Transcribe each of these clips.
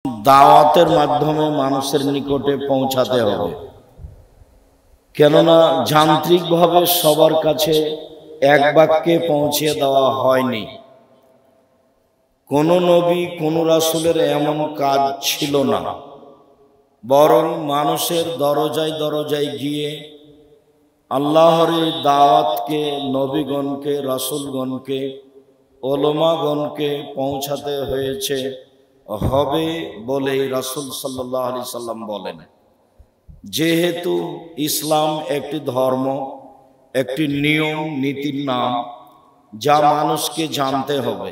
দাওয়াতের মাধ্যমে মানুষের নিকটে পৌঁছাতে হবে। কেননা যান্ত্রিকভাবে সবার কাছে এক বাক্যে পৌঁছে দেওয়া হয়নি। কোন নবী কোন রাসূলের এমন কাজ ছিল না, বরং মানুষের দরজায় দরজায় গিয়ে আল্লাহর এই দাওয়াতকে নবীগণকে, রাসূলগণকে, ওলামাগণকে পৌঁছাতে হয়েছে হবে বলেই রাসূল সাল্লাল্লাহু আলাইহি সাল্লাম বলেন। যেহেতু ইসলাম একটি ধর্ম, একটি নিয়ম নীতির নাম, যা মানুষকে জানতে হবে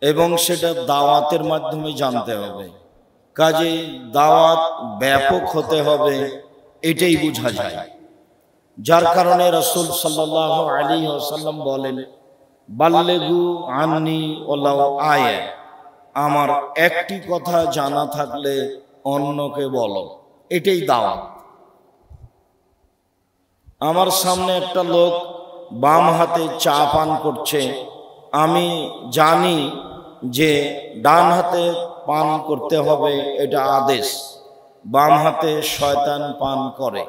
এবং সেটা দাওয়াতের মাধ্যমে জানতে হবে, কাজেই দাওয়াত ব্যাপক হতে হবে, এটাই বোঝা যায়। যার কারণে রাসূল সাল্লাল্লাহু আলাইহি ওয়াসাল্লাম বলেন, বাল্লিগু আন্নি ওয়ালাউ আয়া, আমার একটি কথা জানা থাকলে অন্যকে বলো, এটাই দাওয়াত। আমার সামনে একটা লোক বাম হাতে চা পান করছে, আমি জানি যে ডান হাতে পান করতে হবে, এটা আদেশ। বাম হাতে শয়তান পান করে,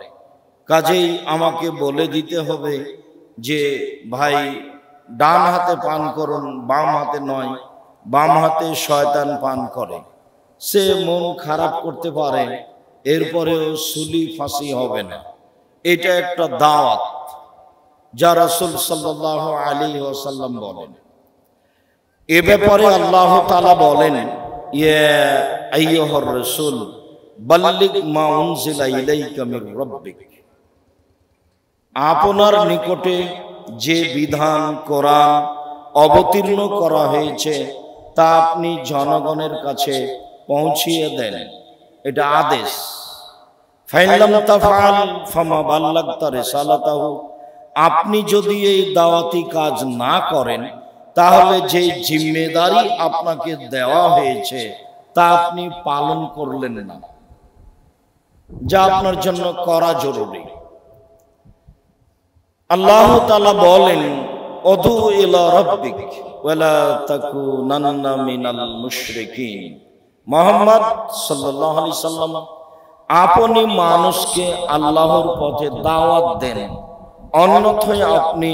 কাজেই আমাকে বলে দিতে হবে যে ভাই ডান হাতে পান করুন, বাম হাতে নয়, বাম হাতে শয়তান পান করে। সে মন খারাপ করতে পারে, এরপরেও সুলি ফাঁসি হবে না। এটা একটা দাওয়াত যা রাসূল সাল্লাল্লাহু আলাইহি ওয়াসাল্লাম বলেন। এ ব্যাপারে আল্লাহ তাআলা বলেন, ইয়া আইয়ুহার রাসূল বাল্লিগ মা উনজিলা ইলাইকা মির রাব্বিক, আপনার নিকটে যে বিধান কোরআন অবতীর্ণ করা হয়েছে তা আপনি জনগণের কাছে পৌঁছিয়ে দেন, এটা আদেশ। ফাইন লাম তাফআল ফামা বাল্লাগতা রিসালাতাহু, আপনি যদি এই দাওয়াতি কাজ না করেন তাহলে যে জিম্মেদারি আপনাকে দেওয়া হয়েছে তা আপনি পালন করলেন না, যা আপনার জন্য করা জরুরি। আল্লাহ তাআলা বলেন, উদু ইলা রাব্বিক ওয়ালা তাকুনান্না মিনাল মুশরিকিন। মুহাম্মদ সাল্লাল্লাহু আলাইহি সাল্লাম, আপনি মানুষকে আল্লাহর পথে দাওয়াত দেন, অন্যথায় আপনি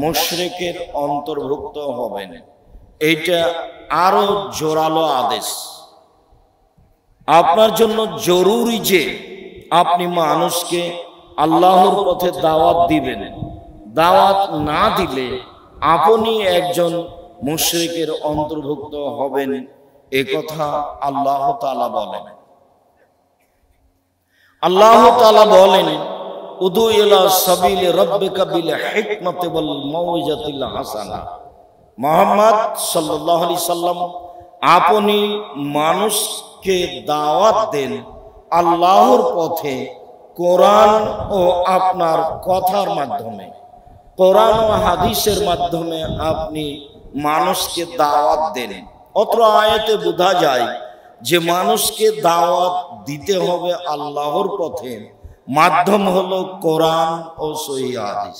মুশরিকের অন্তর্ভুক্ত হবেন। এটা আরো জোরালো আদেশ। আপনার জন্য জরুরি যে আপনি মানুষকে আল্লাহর পথে দাওয়াত দিবেন। দাওয়াত না দিলে আপনি একজন মুশরিকের অন্তর্ভুক্ত হবেন, এ কথা আল্লাহ তাআলা বলেন। আল্লাহ তাআলা বলেন, উদু ইলা সাবিলি রাব্বিকা বিল হিকমাতি ওয়াল মাউইজাতিল হাসানা। মুহাম্মদ সাল্লাল্লাহু আলাইহি সাল্লাম, আপনি মানুষকে দাওয়াত দেন আল্লাহর পথে কোরআন ও আপনার কথার মাধ্যমে, কোরআন ও হাদিসের মাধ্যমে আপনি মানুষকে দাওয়াত দেন। অত্র আয়াতে বোঝা যায় যে মানুষকে দাওয়াত দিতে হবে আল্লাহর পথে, মাধ্যম হলো কোরআন ও সহিহ হাদিস।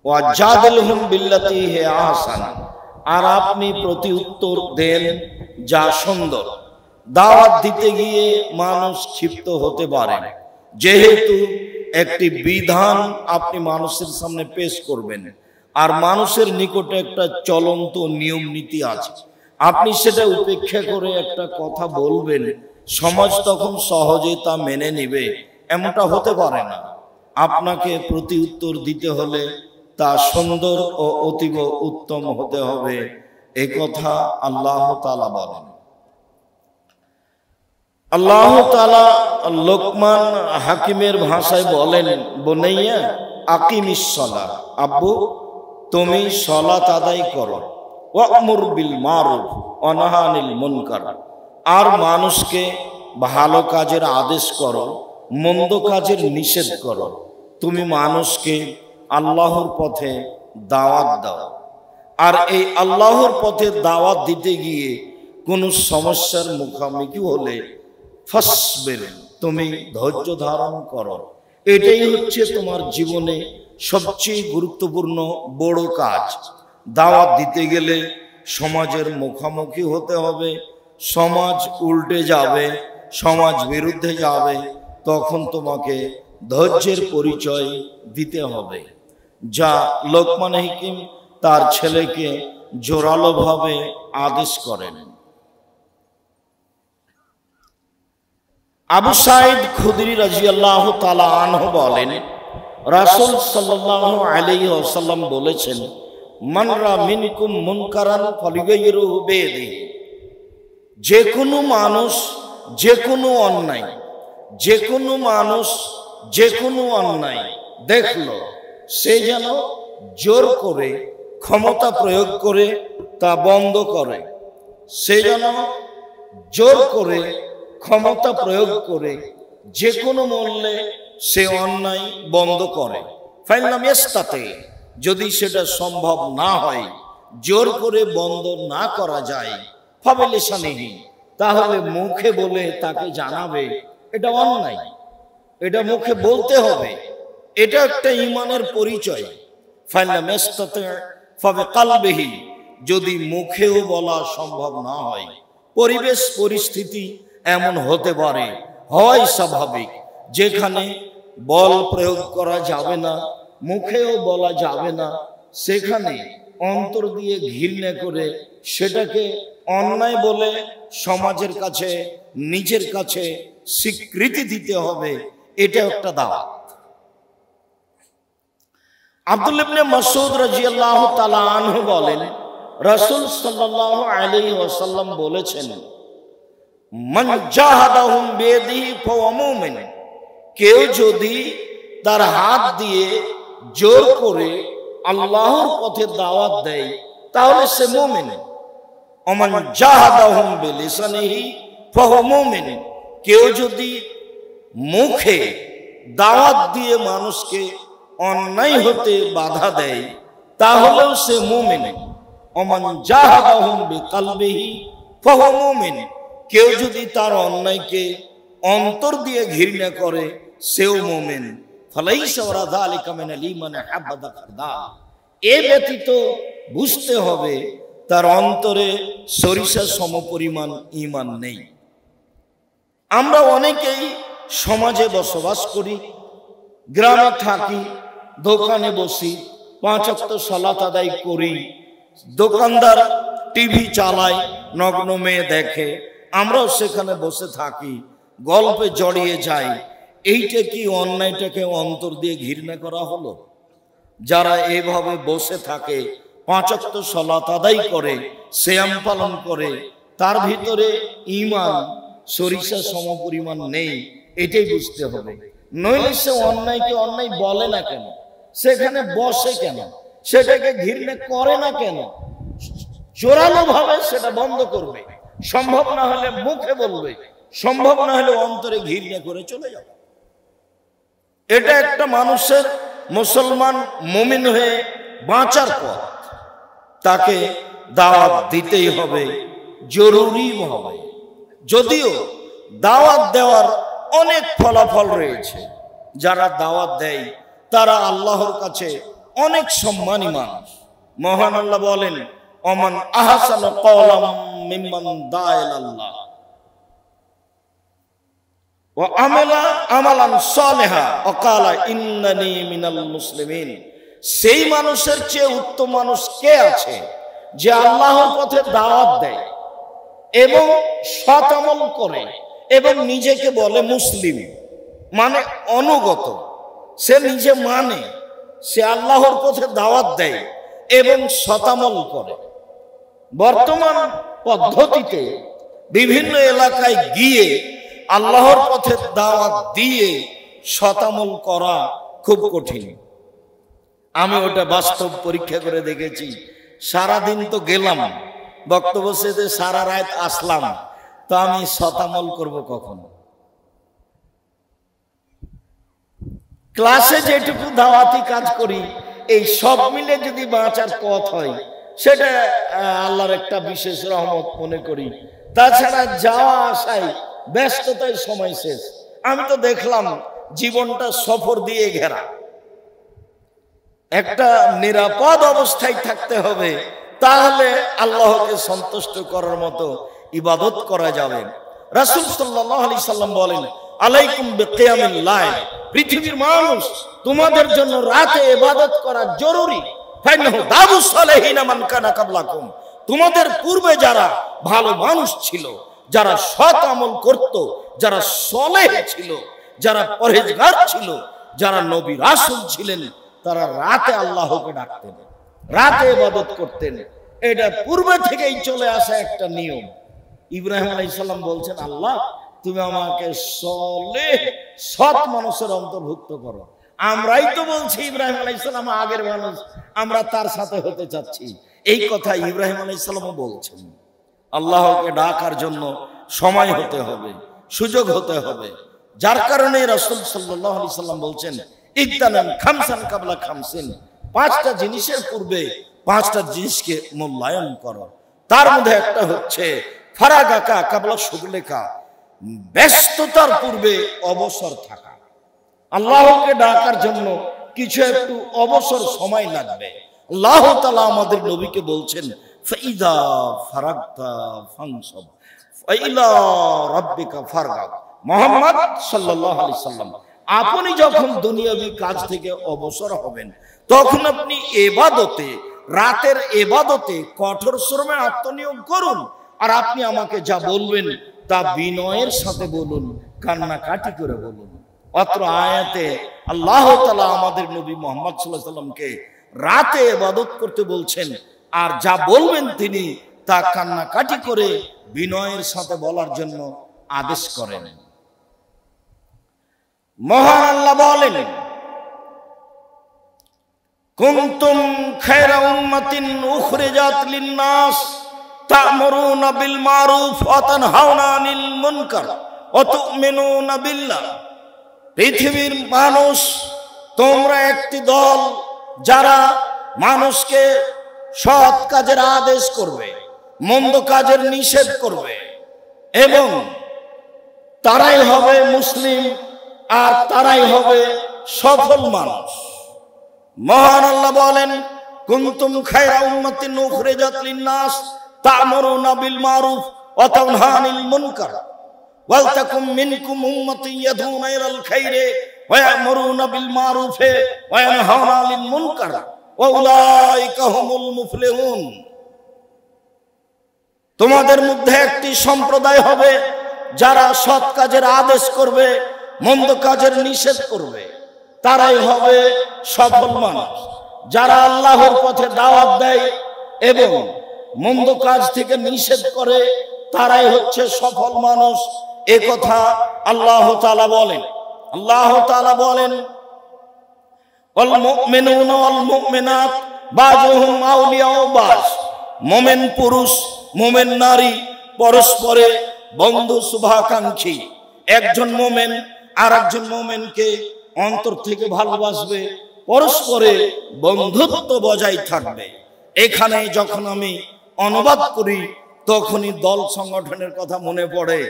ওয়াজাদিলহুম বিল্লাতি হিয়া আহসান, আর আপনি প্রতি উত্তর দেন যা সুন্দর। দাওয়াত দিতে গিয়ে মানুষ ক্ষিপ্ত হতে পারে, যেহেতু একটি বিধান আপনি মানুষের সামনে পেশ করবেন আর মানুষের নিকটে একটা চলন্ত নিয়ম নীতি আছে, আপনি সেটা উপেক্ষা করে একটা কথা বলবেন, সমাজ তখন সহজে তা মেনে নিবে এমনটা হতে পারে না। আপনাকে প্রতি উত্তর দিতে হলে তা সুন্দর ও অতীব উত্তম হতে হবে, এই কথা আল্লাহ তাআলা বলেন। আল্লাহ তাআলা লোকমান হাকিমের ভাষায় বলেন, বুনাইয়া আকিমিস সালাহ, আব্বু তুমি সালাত আদায় করো, ওয়া'মুর বিল মারুফ ওয়া নাহি আনিল মুনকার, আর মানুষকে ভালো কাজের আদেশ করো, মন্দ কাজের নিষেধ করো। তুমি মানুষকে আল্লাহর পথে দাওয়াত দাও। আর এই আল্লাহর পথে দাওয়াত দিতে গিয়ে কোনো সমস্যার মুখোমুখি হলে ফাসবির, তুমি ধৈর্য ধারণ করো। এটাই হচ্ছে তোমার জীবনে সবচেয়ে গুরুত্বপূর্ণ বড় কাজ। দাওয়াত দিতে গেলে সমাজের মুখোমুখি হতে হবে, সমাজ উল্টে যাবে, সমাজ বিরুদ্ধে যাবে, তখন তোমাকে ধৈর্যের পরিচয় দিতে হবে। যা লোকমান হাকিম তার ছেলেকে জোরালোভাবে আদেশ করেন। আবু সাঈদ খুদরি রাদিয়াল্লাহু তাআলা আনহু বলেন, রাসূল সাল্লাল্লাহু আলাইহি ওয়াসাল্লাম বলেছেন, মান রা মিনকুম মুনকারান ফালিগাইরুহু বিয়াদিহি। যে কোনো মানুষ যে কোনো অন্যায়, যে কোনো মানুষ যে কোনো অন্যায় দেখলো, সে যেন জোর করে ক্ষমতা প্রয়োগ করে তা বন্ধ করে। সে যেন জোর করে ক্ষমতা প্রয়োগ করে যে কোনো মূল্যে সে অন্যায় বন্ধ করে। ফাইনাম ইস্তাতে, যদি সেটা সম্ভব না হয়, জোর করে বন্ধ না করা যায়, ফাবিলিসানিহি, তাহলে মুখে বলে তাকে জানাবে এটা অন্যায়, এটা মুখে বলতে হবে, এটা একটা ঈমানের পরিচয়। ফাইনাম ইস্তাতে ফাবিকালবিহি, যদি মুখেও বলা সম্ভব না হয়, পরিবেশ পরিস্থিতি এমন হতে পারে, হয় স্বাভাবিক, যেখানে বল প্রয়োগ করা যাবে না, মুখেও বলা যাবে না, সেখানে অন্তর দিয়ে ঘৃণা করে সেটাকে অন্যায় বলে সমাজের কাছে, নিজের কাছে স্বীকৃতি দিতে হবে, এটা একটা দাওয়াত। আব্দুল্লাহ ইবনে মাসউদ রাদিয়াল্লাহু তাআলা আনহু বলেন, রাসূল সাল্লাল্লাহু আলাইহি ওয়াসাল্লাম বলেছেন, মান জাহাদাহুম বিয়াদিহি ফাহুয়া মুমিন। কেউ যদি তার হাত দিয়ে জোর করে আল্লাহর পথে দাওয়াত দেয়, তাহলে সে মুমিন। ওমান জাহাদাহুম বিলিসানিহি ফাহুয়া মুমিন। কেউ যদি মুখে দাওয়াত দিয়ে মানুষকে অন্যায় হতে বাধা দেয়, তাহলেও সে মুমিন। ওমান জাহাদাহুম বিকালবিহি ফাহুয়া মুমিন। কেউ যদি তার অন্যায়কে অন্তর দিয়ে ঘৃণা করে, সেও মুমিন। ফালাইসা ওয়া যালিকা মিনাল ঈমান হাবাদা খারদাল। এ ব্যতীত বুঝতে হবে তার অন্তরে সরিষা সমপরিমাণ ঈমান নেই। আমরা অনেকেই সমাজে বসবাস করি, গ্রামে থাকি, দোকানে বসি, 5 ওয়াক্ত সালাত আদায় করি, দোকানদার টিভি চালায়, নগ্ন মেয়ে দেখে, আমরাও সেখানে বসে থাকি, গল্পে জড়িয়ে যাই। এইটা কি অন্যায়টাকে অন্তর দিয়ে ঘৃণা করা হলো? যারা এভাবে বসে থাকে, 5 ওয়াক্ত সালাত আদায় করে, সিয়াম পালন করে, তার ভিতরে ঈমান সরিষা সমপরিমাণ নেই, এটাই বুঝতে হবে। নইলে সে অন্যায়কে অন্যায় বলে না কেন, সেখানে বসে কেন, সেটাকে ঘৃণা করে না কেন, জোরালো ভাবে সেটা বন্ধ করবে। সম্ভব না হলে মুখে বলবে, সম্ভব না হলে অন্তরে ঘৃণা করে চলে যাবে। এটা একটা মানুষের মুসলমান মুমিন হয়ে বাঁচার পথ। তাকে দাওয়াত দিতেই হবে, জরুরি হবে। যদিও দাওয়াত দেওয়ার অনেক ফলাফল রয়েছে, যারা দাওয়াত দেয় তারা আল্লাহর কাছে অনেক সম্মানী মানুষ। মহান আল্লাহ বলেন, ওমান আহসানু কওলাম মিম্মান দাআ ইলাল্লাহ ওয়া আমালা আমালান সালিহা ওয়া ক্বালা ইন্নানী মিনাল মুসলিমিন। সেই মানুষের চেয়ে উত্তম মানুষ কে আছে যে আল্লাহর পথে দাওয়াত দেয় এবং সৎ আমল করে এবং নিজেকে বলে মুসলিম, মানে অনুগত। সে নিজে মানে সে আল্লাহর পথে দাওয়াত দেয় এবং সৎ আমল করে। বর্তমান পদ্ধতিতে বিভিন্ন এলাকায় গিয়ে আল্লাহর পথে দাওয়াত দিয়ে সৎ আমল করা খুব কঠিন। আমি ওটা বাস্তব পরীক্ষা করে দেখেছি। সারাদিন তো গেলাম বক্তব্য সেতে, সারা রাত আসলাম, তো আমি সৎ আমল করবো কখন? ক্লাসে যেটুকু দাওয়াতি কাজ করি, এই সব মিলে যদি বাঁচার পথ হয়, সেটা আল্লাহর একটা বিশেষ রহমত মনে করি। তাছাড়া যাওয়া আসায় ব্যস্ততায় সময় শেষ। আমি তো দেখলাম জীবনটা সফর দিয়ে ঘেরা। একটা নিরাপদ অবস্থায় থাকতে হবে, তাহলে আল্লাহকে সন্তুষ্ট করার মতো ইবাদত করা যাবে। রাসূল সাল্লাল্লাহু আলাইহি সাল্লাম বলেন, আলাইকুম বিকিয়ামিল লাইল, পৃথিবীর মানুষ তোমাদের জন্য রাতে ইবাদত করা জরুরি। ফাইনাহু দাবুস সালিহিনা মান কানা কাবলাকুম, তোমাদের পূর্বে যারা ভালো মানুষ ছিল, যারা সৎ আমল করত, যারা সলেহ ছিল, যারা পরহেজগার ছিল, যারা নবী রাসূল ছিলেন, তারা রাতে আল্লাহকে ডাকতেন, রাতে ইবাদত করতেন। এটা পূর্বে থেকেই চলে আসা একটা নিয়ম। ইব্রাহিম আলাইহিস সালাম বলছেন, আল্লাহ তুমি আমাকে সলেহ সৎ মানুষের অন্তর্ভুক্ত করো। আমরাই তো বলছি ইব্রাহিম আলাইহিস সালাম আগের মানুষ, আমরা তার সাথে হতে চাচ্ছি। এই কথা ইব্রাহিম আলাইহিস সালামও বলছেন। আল্লাহকে ডাকার জন্য সময় হতে হবে, সুযোগ হতে হবে। যার কারণে রাসূল সাল্লাল্লাহু আলাইহি সাল্লাম বলছেন, ইগতানাম খামসান কাবলা খামসিন, পাঁচটা জিনিসের পূর্বে পাঁচটা জিনিসকে মূল্যায়ন করো। তার মধ্যে একটা হচ্ছে ফারাগাকা কাবলা শুগলেকা, ব্যস্ততার পূর্বে অবসর থাকা। আল্লাহকে ডাকার জন্য কিছু একটু অবসর সময় লাগবে। আল্লাহ তাআলা আমাদের নবীকে বলছেন, ফাইদা ফারাগতা ফানসব ফাইলা রাব্বিকা ফারগাব। মুহাম্মদ সাল্লাল্লাহু আলাইহি সাল্লাম, আপনি যখন দুনিয়াবী কাজ থেকে অবসর হবেন, তখন আপনি ইবাদতে, রাতের ইবাদতে কঠোর শ্রমে আত্মনিয়োগ করুন। আর আপনি আমাকে যা বলবেন তা বিনয়ের সাথে বলুন, কান্নাকাটি করে বলুন। অত্র আয়াতে আল্লাহ তাআলা আমাদের নবী মুহাম্মদ সাল্লাল্লাহু আলাইহি সাল্লামকে রাতে ইবাদত করতে বলছেন, আর যা বলবেন তিনি তা কান্নাকাটি করে বিনয়ের সাথে বলার জন্য আদেশ করেন। মহান আল্লাহ বলেন, কুনতুম খায়রা উম্মাতিন উখরিজাত লিন-নাস তা'মুরুনা বিল মারুফ ওয়া তানহাউনা আনিল মুনকার ওয়া তু'মিনুনা বিল্লাহ। পৃথিবীর মানুষ, তোমরা একটি দল যারা মানুষকে সৎ কাজের আদেশ করবে, মন্দ কাজের নিষেধ করবে, এবং তারাই হবে মুসলিম, আর তারাই হবে সফল মানুষ। মহান আল্লাহ বলেন, কুনতুম খায়রা উম্মাতিন উখরিজাত লিন-নাস তা'মুরুনা বিল মারুফ ওয়া তানহাউনা আনিল মুনকার ওয়াল তাকুম মিনকুম উম্মাতুন ইয়াদউনা ইলাল খায়রি ওয়া ইয়া'মুরুনা বিল মারুফ ওয়া ইয়ানহাউনা আনিল মুনকার ওয়া উলাইকা হুমুল মুফলিহুন। তোমাদের মধ্যে একটি সম্প্রদায় হবে যারা সৎ কাজের আদেশ করবে, মন্দ কাজের নিষেধ করবে, তারাই হবে সফল মানুষ। যারা আল্লাহর পথে দাওয়াত দেয় এবং মন্দ কাজ থেকে নিষেধ করে, তারাই হচ্ছে সফল মানুষ। এ কথা আল্লাহ তাআলা বলেন। আল্লাহ তাআলা বলেন, ওয়াল মুমিনুনা ওয়াল মুমিনাত বাযুহুম আউলিয়াউ বায। মুমিন পুরুষ, মুমিন নারী পরস্পরে বন্ধু শুভাকাঙ্ক্ষী। একজন মুমিন আর একজন মুমিনকে অন্তর থেকে ভালোবাসবে, পরস্পরে বন্ধুত্ব বজায় থাকবে। এখানে যখন আমি অনুবাদ করি, তখনই দল সংগঠনের কথা মনে পড়ে।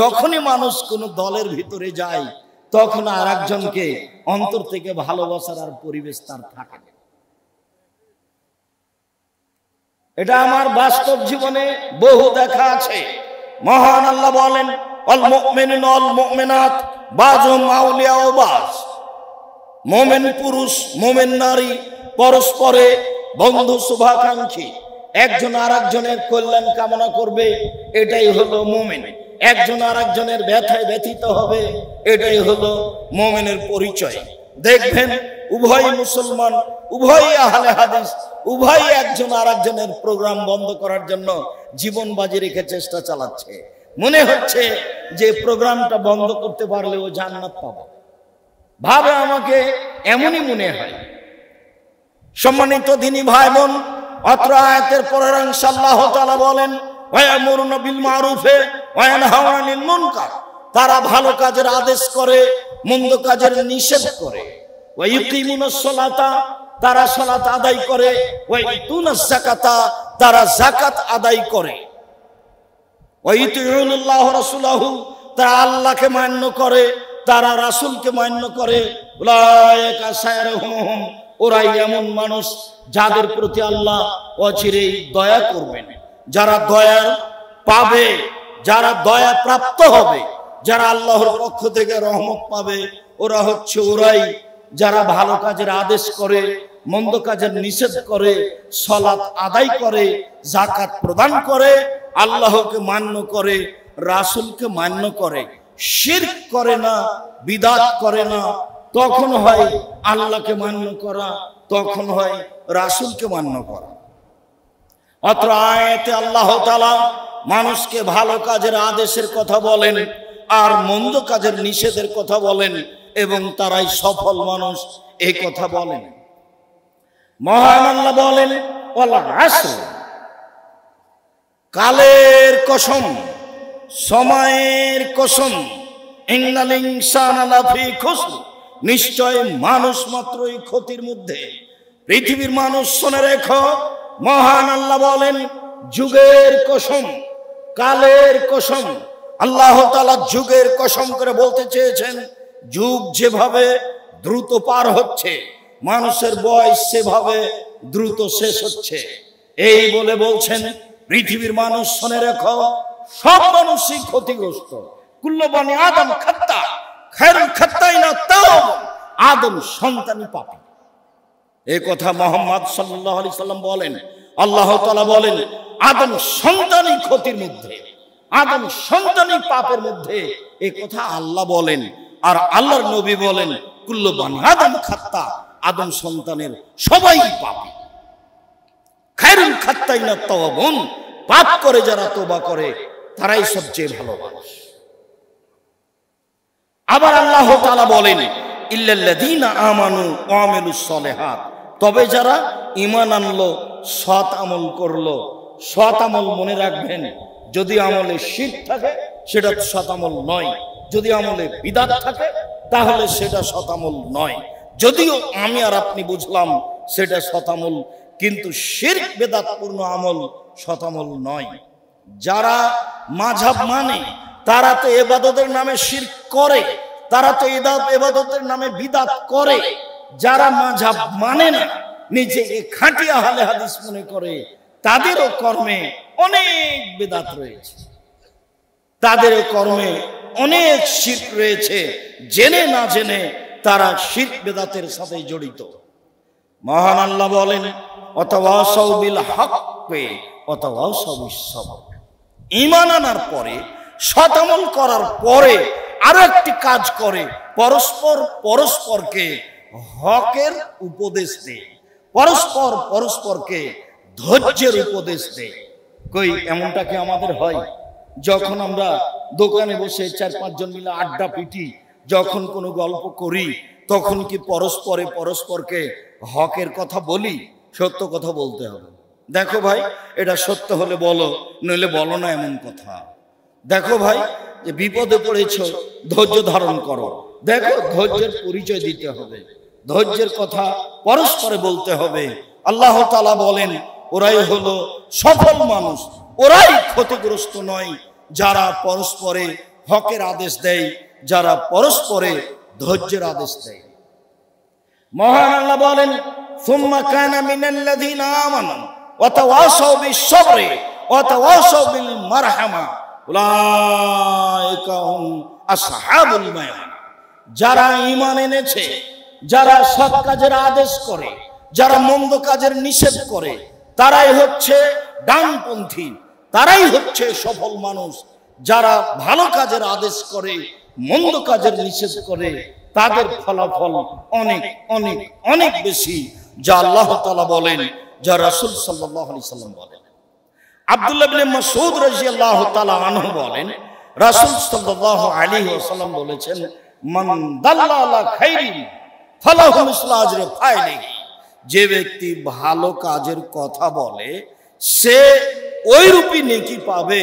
যখনই মানুষ কোনো দলের ভিতরে যায়, তখন আর একজনকে অন্তর থেকে ভালোবাসার আর পরিবেশ তার থাকে না। এটা আমার বাস্তব জীবনে বহু দেখা আছে। মহান আল্লাহ বলেন, আল মুমিনুনা ওয়াল মুমিনাত বাযুহুম আউলিয়াউ বায। মুমিন পুরুষ, মুমিন নারী পরস্পরে বন্ধু শুভাকাঙ্ক্ষী, একজন আরেকজনের কল্যাণ কামনা করবে, এটাই হলো মুমিন। একজন আরেকজনের ব্যথায় ব্যথিত হবে, এটাই হলো মুমিনের পরিচয়। দেখবেন উভয় মুসলমান, উভয় আহলে হাদিস, উভয় একজন আরেকজনের প্রোগ্রাম বন্ধ করার জন্য জীবন বাজি রেখে চেষ্টা চালাচ্ছে। মনে হচ্ছে যে প্রোগ্রামটা বন্ধ করতে পারলে ও জান্নাত পাবে, ভাবে আমাকে এমনই মনে হয়। সম্মানিত দিনী ভাই বোন, অত্র আয়াতের পরের অংশে আল্লাহ তাআলা বলেন, ওয়া ইয়ামুরুনা বিল মারুফে ওয়া ইয়ানহাউনা আনিল মুনকার। তারা ভালো কাজের আদেশ করে, মন্দ কাজের নিষেধ করে। ওয়া ইউকিমুনাস সালাতা, তারা সালাত আদায় করে। ওয়া ইতুনাস যাকাতা, তারা যাকাত আদায় করে। ওয়া ইতিউল্লাহ রাসূলাহু, তারা আল্লাহকে মান্য করে, তারা রাসূলকে মান্য করে। উলাইকা সায়রহুম, ওরাই এমন মানুষ যাদের প্রতি আল্লাহ অচিরেই দয়া করবেন। যারা দয়ার পাবে, যারা দয়া প্রাপ্ত হবে, যারা আল্লাহর পক্ষ থেকে রহমত পাবে, ওরা হচ্ছে ওরাই যারা ভালো কাজের আদেশ করে, মন্দ কাজের নিষেধ করে, সালাত আদায় করে, যাকাত প্রদান করে, আল্লাহকে মান্য করে, রাসূলকে মান্য করে, শিরক করে না, বিদআত করে না। তখন হয় আল্লাহকে মান্য করা, তখন হয় রাসূলকে মান্য করা। অত্র আয়াতে আল্লাহ তাআলা মানুষকে ভালো কাজের আদেশের কথা বলেন আর মন্দ কাজের নিষেধের কথা বলেন, এবং তারাই সফল মানুষ এই কথা বলেন। মহান আল্লাহ বলেন, ওয়াল আসর, কালের কসম, সময়ের কসম, ইন্নাল ইনসানা লাফি খুসর, নিশ্চয় মানুষ মাত্রই ক্ষতির মধ্যে। পৃথিবীর মানুষ শুনে রেখো, মহান আল্লাহ বলেন যুগের কসম, কালের কসম। আল্লাহ তাআলা যুগের কসম করে বলতে চেয়েছেন, যুগ যেভাবে দ্রুত পার হচ্ছে, মানুষের বয়স সেভাবে দ্রুত শেষ হচ্ছে। এই বলে বলছেন পৃথিবীর মানুষ শুনে রেখো, সব মানুষই ক্ষতিগ্রস্ত। কুল্লু বানি আদম খাত্তা, খায়রুল খাত্তাইনা তাওব, আদম সন্তানই পাপী। এই কথা মুহাম্মদ সাল্লাল্লাহু আলাইহি সাল্লাম বলেন। আল্লাহ তাআলা বলেন আদম সন্তানই ক্ষতির মধ্যে, আদম সন্তানই পাপের মধ্যে। এই কথা আল্লাহ বলেন। আর আল্লাহর নবী বলেন কুল্লু বানি আদম খাত্তা, আদম সন্তানের সবাই পাপী। খায়রুল খাত্তাইনা তাওবুন, পাপ করে যারা তওবা করে তারাই সবচেয়ে ভালো মানুষ। আবার আল্লাহ তাআলা বলেন ইল্লাল্লাযীনা আমানু ওয়া আমিলুস সলিহাত, তবে যারা ঈমান আনলো, সৎ আমল করলো। সৎ আমল মনে রাখবেন, যদি আমলে শিরক থাকে সেটা সৎ আমল নয়, যদি আমলে বিদআত থাকে তাহলে সেটা সৎ আমল নয়। যদিও আমি আর আপনি বুঝলাম সেটা সৎ আমল, কিন্তু শিরক বেদাতপূর্ণ আমল সৎ আমল নয়। যারা মাযহাব মানে তারা তো ইবাদতের নামে শিরক করে, তারা তো ইবাদতের নামে বিদআত করে। যারা মাযহাব মানে না, নিজেকে খাঁটি আহলে হাদিস মনে করে, তাদেরও কর্মে অনেক বিদআত রয়েছে, তাদেরও কর্মে অনেক শিরক রয়েছে। জেনে না জেনে তারা শিরক বিদআতের সাথে জড়িত। মহান আল্লাহ বলেন ওয়াতাওয়াসাউ বিল হক্কি ওয়াতাওয়াসাউ বিস সবর। ঈমান আনার পরে, সৎ আমল করার পরে আরো একটি কাজ করে, পরস্পর পরস্পরকে হকের উপদেশ দেয়, পরস্পর পরস্পরকে ধৈর্যের উপদেশ দেয়। কই এমনটা কি আমাদের হয়? যখন আমরা দোকানে বসে 4-5 জন মিলে আড্ডা পিটি, যখন কোনো গল্প করি, তখন কি পরস্পরে পরস্পরকে হকের কথা বলি? সত্য কথা বলতে হবে। দেখো ভাই, এটা সত্য হলে বলো, নইলে বলো না এমন কথা। দেখো ভাই, যে বিপদে পড়েছো, ধৈর্য ধারণ করো। দেখো, ধৈর্যের পরিচয় দিতে হবে, ধৈর্যের কথা পরস্পরে বলতে হবে। আল্লাহ তাআলা বলেন ওরাই হলো সফল মানুষ, ওরাই ক্ষতিগ্রস্ত নয় যারা পরস্পরে হকের আদেশ দেয়, যারা পরস্পরে ধৈর্যের আদেশ দেয়। মহান আল্লাহ বলেন সুম্মা কানা মিনাল্লাযীনা আমানু ওয়া তাওয়াসাউ বিস-সাবরি ওয়া তাওয়াসাউ বিল মারহামা উলাইকা হুম আসহাবুল মায়ান। যারা ঈমান এনেছে, যারা সৎ কাজের আদেশ করে, যারা মন্দ কাজের নিষেধ করে, তারাই হচ্ছে ডানপন্থী, তারাই হচ্ছে সফল মানুষ। যারা ভালো কাজের আদেশ করে, মন্দ কাজের নিষেধ করে, তাদের ফলাফল অনেক অনেক অনেক বেশি, যা আল্লাহ তাআলা বলেন, যা রাসূল সাল্লাল্লাহু আলাইহি সাল্লাম বলেন। আব্দুল্লাহ ইবনে মাসউদ রাদিয়াল্লাহু তাআলা আনহু বলেন, রাসূল সাল্লাল্লাহু আলাইহি ওয়াসাল্লাম বলেছেন, মান দাল্লা আলা খাইরিন ফালাহু মিসলু আজরি ফাইলিহি। যে ব্যক্তি ভালো কাজের কথা বলে, সে ওই রূপী নেকি পাবে